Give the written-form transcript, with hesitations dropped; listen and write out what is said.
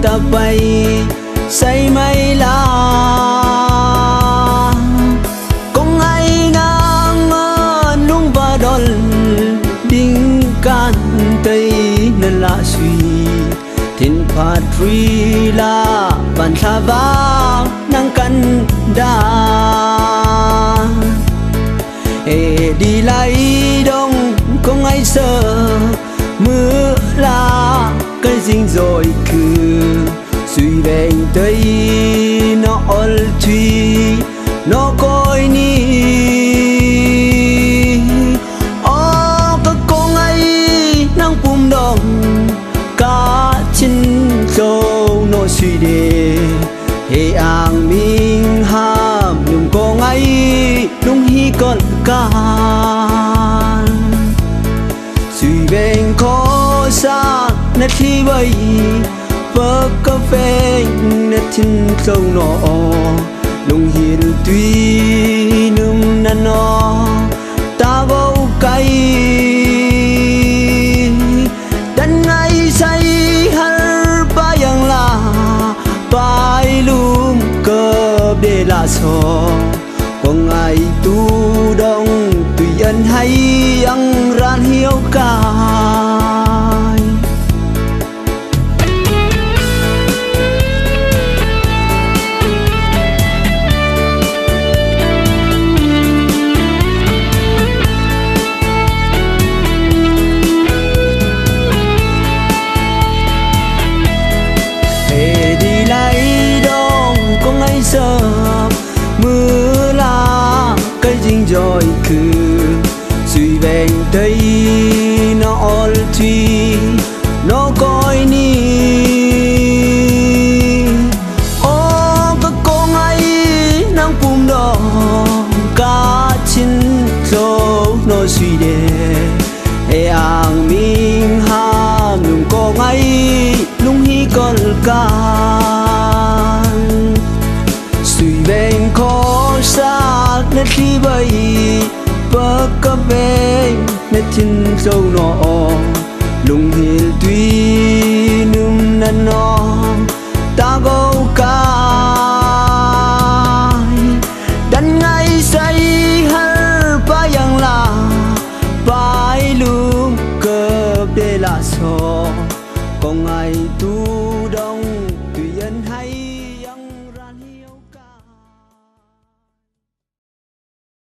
ta bay say mây la công ai ngang nung và đòn đinh can tây nên là suy thiên phạt truy la bàn tha vang năng căn đa đi lại đông không ai sợ mưa la cái dinh rồi cứ suy về tây nó ol truy nó coi ni các con ấy năng bùm đồng cá chín dâu nó suy đề hệ ang minh ham nhung con ấy đúng hi con can suy về khó xa nét thi bay vỡ cà phê nét chín dâu nó nung hiền tuy nung năn nó ta vô cây dan ngay say har bayang la bay lum cơ để là so con ai tu đông tùy ân hay ăn ran hiếu cài sợ mưa la cái dinh rồi cứ suy về tây nó ol truy nó coi ni các con ấy năng bùm đỏ cá chín dâu nó suy đề hệ ang minh ham nung con ấy lung hi con ca bên khó xa nét khi bay bờ cà phê nét chín dâu nó lùng hiền tuy num năn nó ta gâu cài dan ngay say har bayang la bay lum cơ để là so con ai tu đông